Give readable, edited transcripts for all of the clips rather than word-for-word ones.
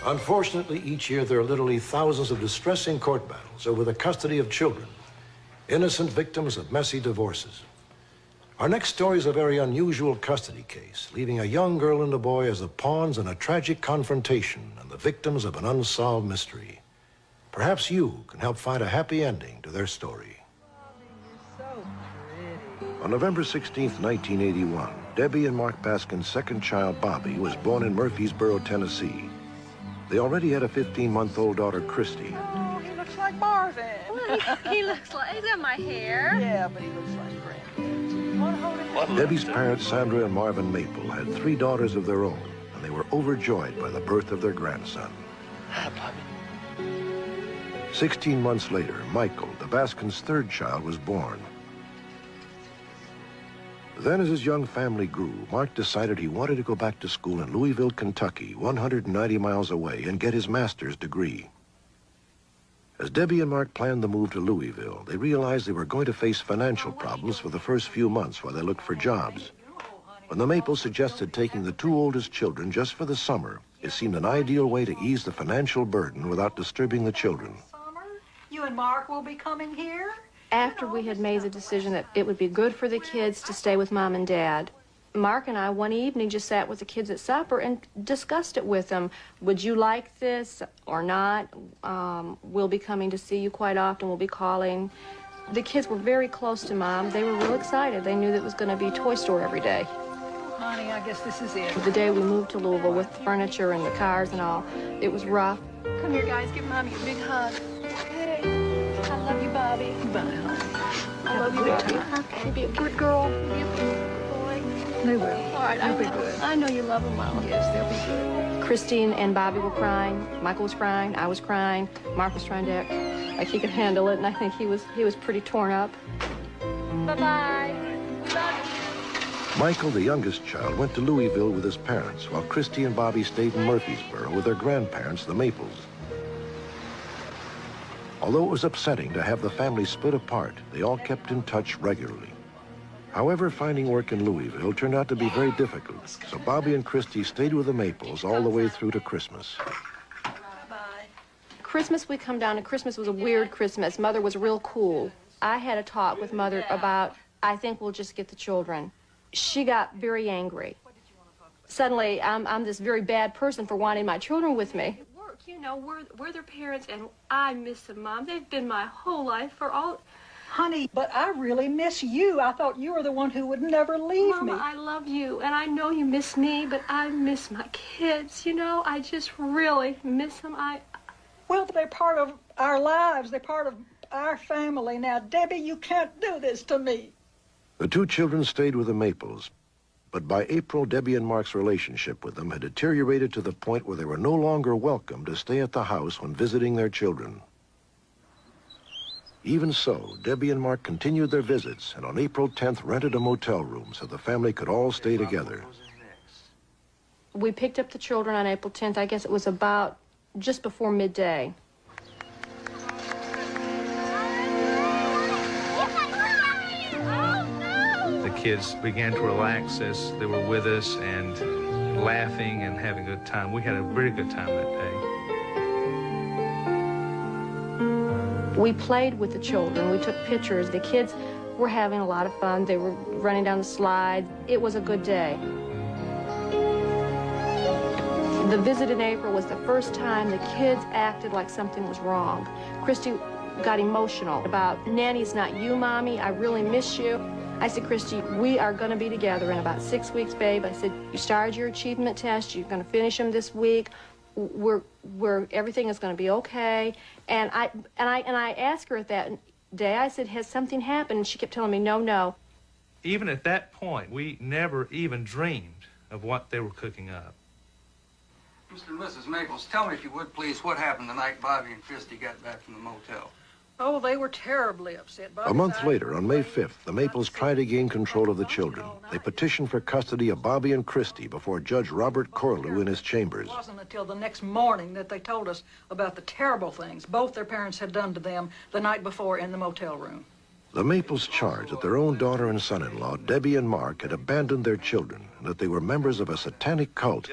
Unfortunately, each year there are literally thousands of distressing court battles over the custody of children, innocent victims of messy divorces. Our next story is a very unusual custody case, leaving a young girl and a boy as the pawns in a tragic confrontation and the victims of an unsolved mystery. Perhaps you can help find a happy ending to their story. On November 16th, 1981, Debbie and Mark Baskin's second child, Bobby, was born in Murfreesboro, Tennessee. They already had a 15-month-old daughter, Christi. Oh, he looks like Marvin. Well, he looks like, he's got my hair. Yeah, but he looks like Grandkids. Debbie's parents, Sandra and Marvin Maple, had 3 daughters of their own, and they were overjoyed by the birth of their grandson. Hi, Bobby. 16 months later, Michael, the Baskins' third child, was born. Then, as his young family grew, Mark decided he wanted to go back to school in Louisville, Kentucky, 190 miles away, and get his master's degree. As Debbie and Mark planned the move to Louisville, they realized they were going to face financial problems for the first few months while they looked for jobs. When the Maples suggested taking the 2 oldest children just for the summer, it seemed an ideal way to ease the financial burden without disturbing the children. You and Mark will be coming here? After we had made the decision that it would be good for the kids to stay with Mom and Dad, Mark and I one evening just sat with the kids at supper and discussed it with them. Would you like this or not? We'll be coming to see you quite often. We'll be calling. The kids were very close to Mom. They were real excited. They knew that it was going to be Toy Store every day. Honey, I guess this is it. The day we moved to Louisville with the furniture and the cars and all, it was rough. Come here, guys. Give Mommy a big hug. Hey. I love you, Bobby. Bye, honey. I love you, Bobby. You be a good girl. You be a good boy. They will. All right, They'll be good. I know you love them, Mom. Yes, they'll be good. Christi and Bobby were crying. Michael was crying. I was crying. Mark was trying to act like he could handle it, and I think he was pretty torn up. Bye-bye. We love you. Michael, the youngest child, went to Louisville with his parents, while Christi and Bobby stayed in Murfreesboro with their grandparents, the Maples. Although it was upsetting to have the family split apart, they all kept in touch regularly. However, finding work in Louisville turned out to be very difficult, so Bobby and Christi stayed with the Maples all the way through to Christmas. Bye. Christmas, we come down, and Christmas was a weird Christmas. Mother was real cool. I had a talk with Mother about, I think we'll just get the children. She got very angry. Suddenly, I'm this very bad person for wanting my children with me. You know, we're their parents, and I miss them, Mom. They've been my whole life for all... Honey, but I really miss you. I thought you were the one who would never leave Mama, me. I love you, and I know you miss me, but I miss my kids, you know? I just really miss them. Well, they're part of our lives. They're part of our family. Now, Debbie, you can't do this to me. The 2 children stayed with the Maples, but by April, Debbie and Mark's relationship with them had deteriorated to the point where they were no longer welcome to stay at the house when visiting their children. Even so, Debbie and Mark continued their visits, and on April 10th rented a motel room so the family could all stay together. We picked up the children on April 10th. I guess it was about just before midday. The kids began to relax as they were with us and laughing and having a good time. We had a very good time that day. We played with the children. We took pictures. The kids were having a lot of fun. They were running down the slide. It was a good day. The visit in April was the first time the kids acted like something was wrong. Christi got emotional about, Nanny's not you, Mommy. I really miss you. I said, Christi, we are going to be together in about 6 weeks, babe. I said, you started your achievement test. You're going to finish them this week. Everything is going to be okay. And I asked her at that day, I said, has something happened? And she kept telling me, no, no. Even at that point, we never even dreamed of what they were cooking up. Mr. and Mrs. Maples, tell me, if you would, please, what happened the night Bobby and Christi got back from the motel? Oh, they were terribly upset. A month later, on May 5th, the Maples tried to gain control of the children. They petitioned for custody of Bobby and Christi before Judge Robert Corlew in his chambers. It wasn't until the next morning that they told us about the terrible things both their parents had done to them the night before in the motel room. The Maples charged that their own daughter and son-in-law, Debbie and Mark, had abandoned their children and that they were members of a satanic cult.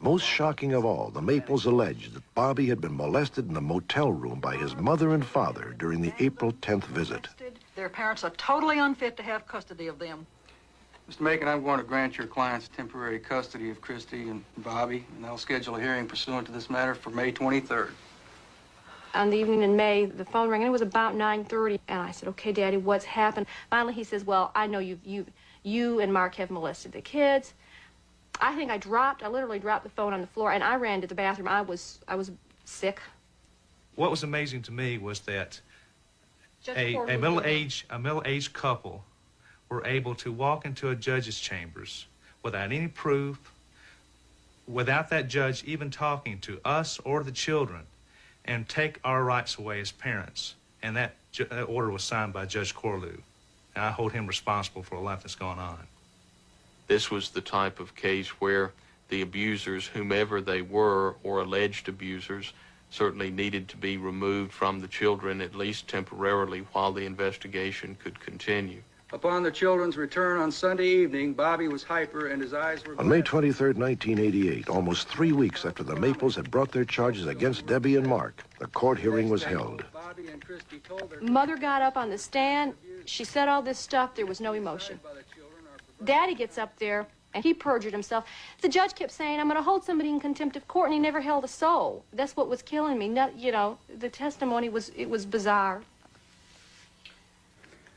Most shocking of all, the Maples alleged that Bobby had been molested in the motel room by his mother and father during the April 10th visit. Their parents are totally unfit to have custody of them. Mr. Macon, I'm going to grant your clients temporary custody of Christi and Bobby, and I'll schedule a hearing pursuant to this matter for May 23rd. On the evening in May, the phone rang, and it was about 9:30, and I said, "Okay, Daddy, what's happened?" Finally, he says, "Well, I know you and Mark have molested the kids." I think I literally dropped the phone on the floor, and I ran to the bathroom. I was sick. What was amazing to me was that a middle-aged couple were able to walk into a judge's chambers without any proof, without that judge even talking to us or the children, and take our rights away as parents. And that order was signed by Judge Corlew. And I hold him responsible for a lot that's gone on. This was the type of case where the abusers, whomever they were, or alleged abusers, certainly needed to be removed from the children, at least temporarily, while the investigation could continue. Upon the children's return on Sunday evening, Bobby was hyper and his eyes were... On May 23, 1988, almost 3 weeks after the Maples had brought their charges against Debbie and Mark, the court hearing was held. Mother got up on the stand. She said all this stuff. There was no emotion. Daddy gets up there, and he perjured himself. The judge kept saying, "I'm going to hold somebody in contempt of court," and he never held a soul. That's what was killing me. Not, you know, the testimony was bizarre.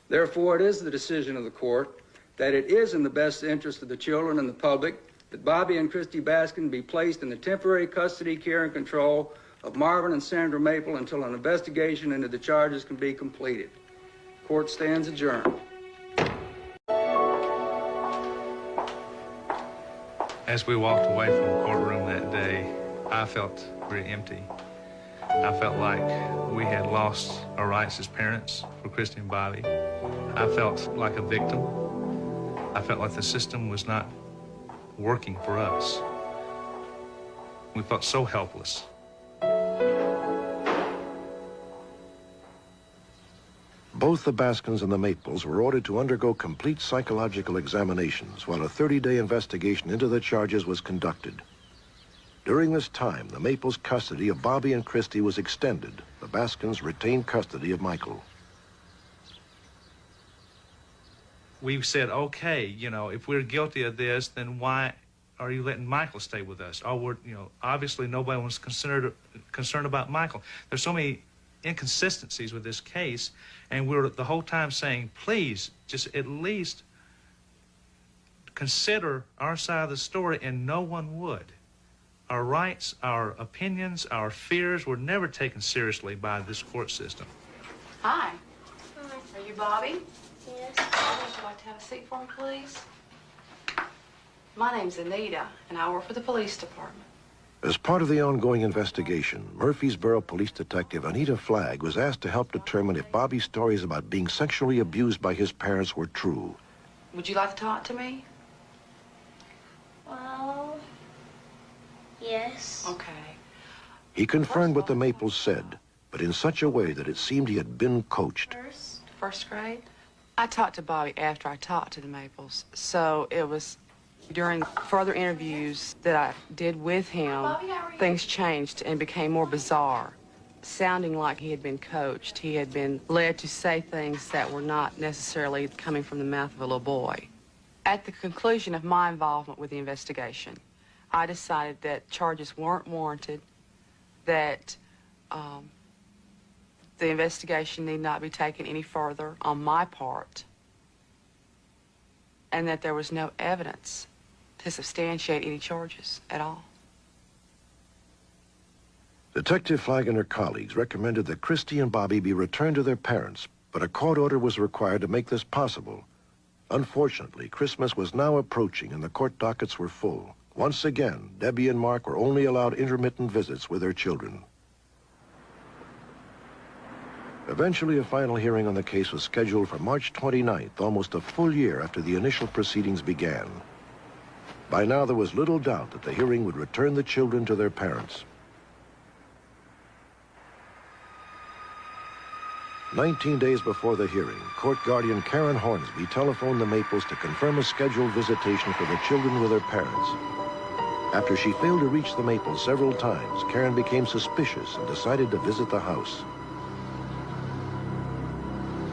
Therefore, it is the decision of the court that it is in the best interest of the children and the public that Bobby and Christi Baskin be placed in the temporary custody, care, and control of Marvin and Sandra Maple until an investigation into the charges can be completed. Court stands adjourned. As we walked away from the courtroom that day, I felt very empty. I felt like we had lost our rights as parents for Christi and Bobby. I felt like a victim. I felt like the system was not working for us. We felt so helpless. Both the Baskins and the Maples were ordered to undergo complete psychological examinations while a 30-day investigation into the charges was conducted. During this time, the Maples' custody of Bobby and Christi was extended. The Baskins retained custody of Michael. We said, okay, you know, if we're guilty of this, then why are you letting Michael stay with us? Oh, we're, you know, obviously nobody was concerned about Michael. There's so many inconsistencies with this case, and we're the whole time saying, please, just at least consider our side of the story, and no one would. Our rights, our opinions, our fears were never taken seriously by this court system. Hi. Hi. Are you Bobby? Yes. Would you like to have a seat for me, please? My name's Anita, and I work for the police department. As part of the ongoing investigation, Murfreesboro Police Detective Anita Flagg was asked to help determine if Bobby's stories about being sexually abused by his parents were true. Would you like to talk to me? Well, yes. Okay. He confirmed what the Maples said, but in such a way that it seemed he had been coached. First grade? I talked to Bobby after I talked to the Maples, so it was during further interviews that I did with him, things changed and became more bizarre, sounding like he had been coached. He had been led to say things that were not necessarily coming from the mouth of a little boy. At the conclusion of my involvement with the investigation, I decided that charges weren't warranted, that the investigation need not be taken any further on my part, and that there was no evidence to substantiate any charges at all. Detective Flagg and her colleagues recommended that Christi and Bobby be returned to their parents, but a court order was required to make this possible. Unfortunately, Christmas was now approaching and the court dockets were full. Once again, Debbie and Mark were only allowed intermittent visits with their children. Eventually, a final hearing on the case was scheduled for March 29th, almost a full year after the initial proceedings began. By now, there was little doubt that the hearing would return the children to their parents. 19 days before the hearing, court guardian Karen Hornsby telephoned the Maples to confirm a scheduled visitation for the children with their parents. After she failed to reach the Maples several times, Karen became suspicious and decided to visit the house.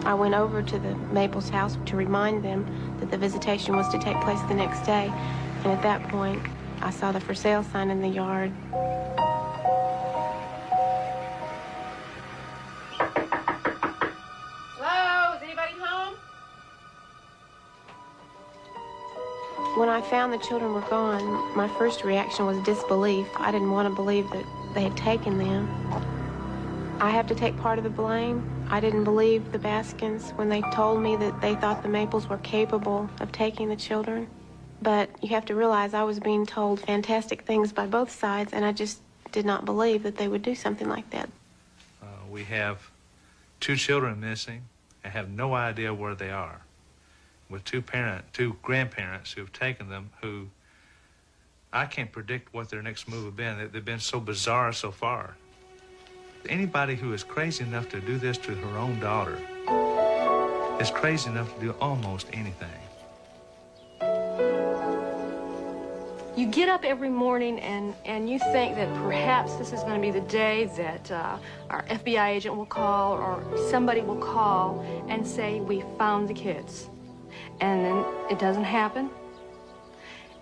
I went over to the Maples house to remind them that the visitation was to take place the next day. And at that point, I saw the for sale sign in the yard. Hello, is anybody home? When I found the children were gone, my first reaction was disbelief. I didn't want to believe that they had taken them. I have to take part of the blame. I didn't believe the Baskins when they told me that they thought the Maples were capable of taking the children. But you have to realize I was being told fantastic things by both sides, and I just did not believe that they would do something like that. We have 2 children missing and have no idea where they are, with 2 grandparents who have taken them, who I can't predict what their next move will be. They've been so bizarre so far. Anybody who is crazy enough to do this to her own daughter is crazy enough to do almost anything. You get up every morning and you think that perhaps this is going to be the day that our FBI agent will call or somebody will call and say, we found the kids. And then it doesn't happen.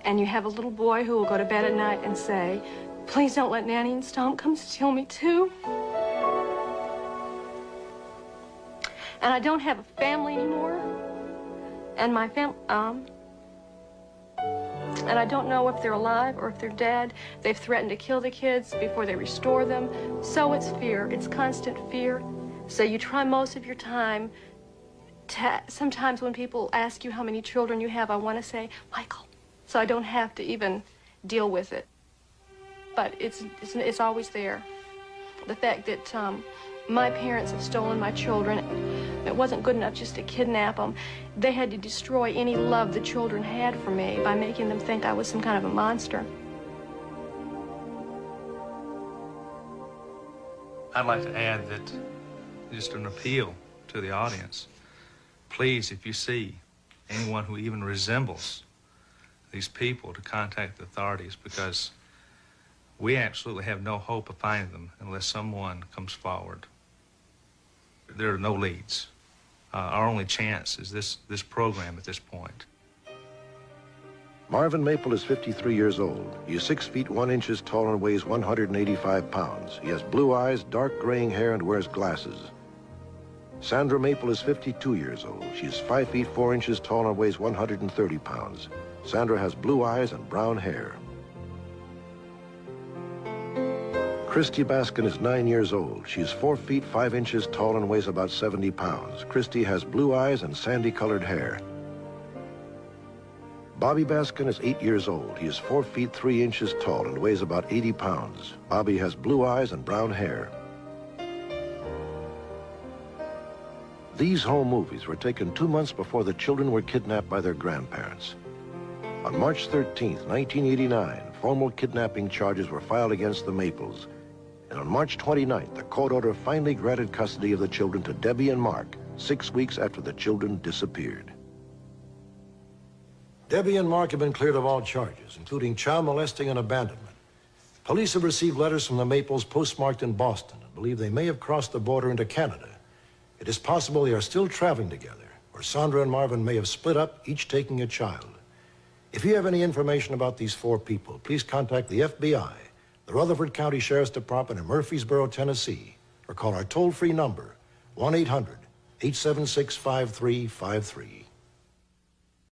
And you have a little boy who will go to bed at night and say, please don't let Nanny and Stomp come steal me too. And I don't have a family anymore. And my and I don't know if they're alive or if they're dead. They've threatened to kill the kids before they restore them. So it's fear. It's constant fear. So you try most of your time to, sometimes when people ask you how many children you have, I want to say, Michael. So I don't have to even deal with it. But it's always there. The fact that my parents have stolen my children, it wasn't good enough just to kidnap them. They had to destroy any love the children had for me by making them think I was some kind of a monster. I'd like to add that just an appeal to the audience. Please, if you see anyone who even resembles these people, to contact the authorities, because we absolutely have no hope of finding them unless someone comes forward. There are no leads. Our only chance is this program at this point. Marvin Maple is 53 years old. He is 6 feet 1 inches tall and weighs 185 pounds. He has blue eyes, dark graying hair, and wears glasses. Sandra Maple is 52 years old. She is 5 feet 4 inches tall and weighs 130 pounds. Sandra has blue eyes and brown hair. Christi Baskin is 9 years old. She is 4 feet 5 inches tall and weighs about 70 pounds. Christi has blue eyes and sandy-colored hair. Bobby Baskin is 8 years old. He is 4 feet 3 inches tall and weighs about 80 pounds. Bobby has blue eyes and brown hair. These home movies were taken 2 months before the children were kidnapped by their grandparents. On March 13th, 1989, formal kidnapping charges were filed against the Maples. And on March 29th, the court order finally granted custody of the children to Debbie and Mark, 6 weeks after the children disappeared. Debbie and Mark have been cleared of all charges, including child molesting and abandonment. Police have received letters from the Maples postmarked in Boston and believe they may have crossed the border into Canada. It is possible they are still traveling together, or Sandra and Marvin may have split up, each taking a child. If you have any information about these 4 people, please contact the FBI, the Rutherford County Sheriff's Department in Murfreesboro, Tennessee, or call our toll-free number, 1-800-876-5353.